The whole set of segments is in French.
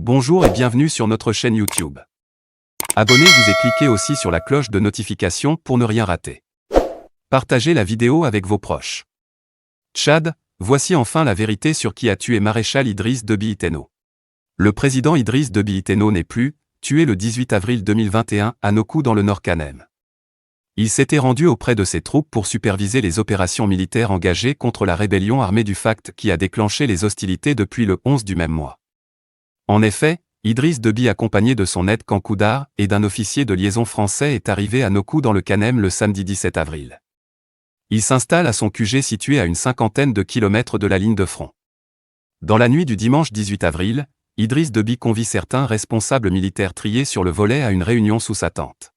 Bonjour et bienvenue sur notre chaîne YouTube. Abonnez-vous et cliquez aussi sur la cloche de notification pour ne rien rater. Partagez la vidéo avec vos proches. Tchad, voici enfin la vérité sur qui a tué Maréchal Idriss Déby Itno. Le président Idriss Déby Itno n'est plus, tué le 18 avril 2021 à Nokou dans le Nord Kanem. Il s'était rendu auprès de ses troupes pour superviser les opérations militaires engagées contre la rébellion armée du FACT qui a déclenché les hostilités depuis le 11 du même mois. En effet, Idriss Déby accompagné de son aide Kankoudar et d'un officier de liaison français est arrivé à Nokou dans le Kanem le samedi 17 avril. Il s'installe à son QG situé à une cinquantaine de kilomètres de la ligne de front. Dans la nuit du dimanche 18 avril, Idriss Déby convie certains responsables militaires triés sur le volet à une réunion sous sa tente.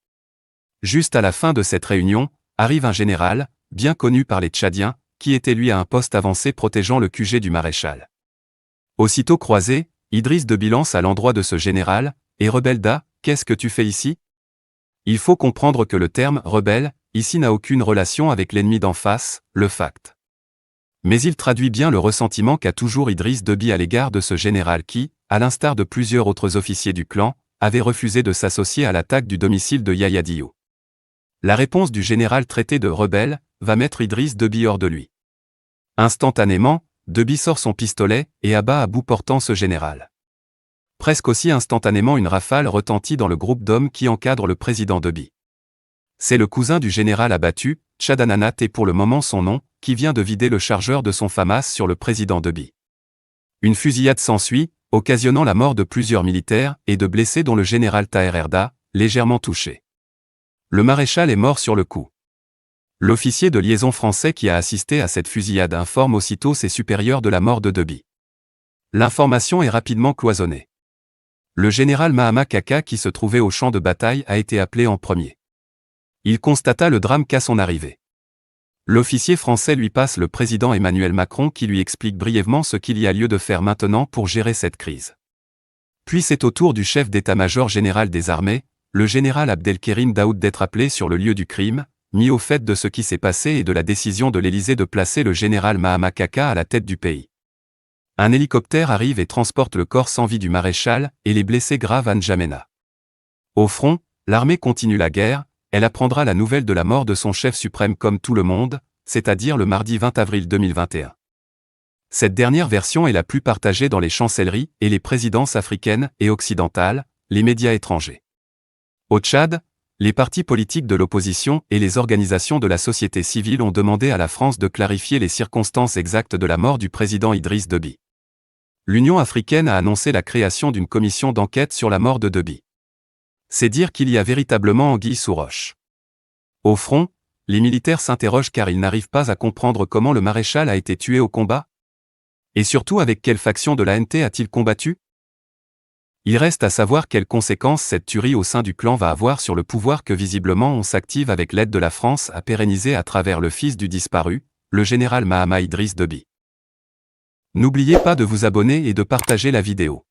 Juste à la fin de cette réunion, arrive un général, bien connu par les Tchadiens, qui était lui à un poste avancé protégeant le QG du maréchal. Aussitôt croisé, Idriss Déby lance à l'endroit de ce général, « Et rebelle, qu'est-ce que tu fais ici ?» Il faut comprendre que le terme « rebelle » ici n'a aucune relation avec l'ennemi d'en face, le FACT. Mais il traduit bien le ressentiment qu'a toujours Idriss Déby à l'égard de ce général qui, à l'instar de plusieurs autres officiers du clan, avait refusé de s'associer à l'attaque du domicile de Yahya Diop. La réponse du général traité de rebelle va mettre Idriss Déby hors de lui. Instantanément, Déby sort son pistolet et abat à bout portant ce général. Presque aussi instantanément une rafale retentit dans le groupe d'hommes qui encadre le président Déby. C'est le cousin du général abattu, Tchadananat et pour le moment son nom, qui vient de vider le chargeur de son FAMAS sur le président Déby. Une fusillade s'ensuit, occasionnant la mort de plusieurs militaires et de blessés dont le général Taher Erda, légèrement touché. Le maréchal est mort sur le coup. L'officier de liaison français qui a assisté à cette fusillade informe aussitôt ses supérieurs de la mort de Déby. L'information est rapidement cloisonnée. Le général Mahama Kaka qui se trouvait au champ de bataille a été appelé en premier. Il constata le drame qu'à son arrivée. L'officier français lui passe le président Emmanuel Macron qui lui explique brièvement ce qu'il y a lieu de faire maintenant pour gérer cette crise. Puis c'est au tour du chef d'état-major général des armées, le général Abdelkerim Daoud d'être appelé sur le lieu du crime, mis au fait de ce qui s'est passé et de la décision de l'Élysée de placer le général Mahama Kaka à la tête du pays. Un hélicoptère arrive et transporte le corps sans vie du maréchal et les blessés graves à N'Djamena. Au front, l'armée continue la guerre, elle apprendra la nouvelle de la mort de son chef suprême comme tout le monde, c'est-à-dire le mardi 20 avril 2021. Cette dernière version est la plus partagée dans les chancelleries et les présidences africaines et occidentales, les médias étrangers. Au Tchad, les partis politiques de l'opposition et les organisations de la société civile ont demandé à la France de clarifier les circonstances exactes de la mort du président Idriss Déby. L'Union africaine a annoncé la création d'une commission d'enquête sur la mort de Déby. C'est dire qu'il y a véritablement anguille sous roche. Au front, les militaires s'interrogent car ils n'arrivent pas à comprendre comment le maréchal a été tué au combat. Et surtout avec quelle faction de l'ANT a-t-il combattu? Il reste à savoir quelles conséquences cette tuerie au sein du clan va avoir sur le pouvoir que visiblement on s'active avec l'aide de la France à pérenniser à travers le fils du disparu, le général Mahama Idriss Déby. N'oubliez pas de vous abonner et de partager la vidéo.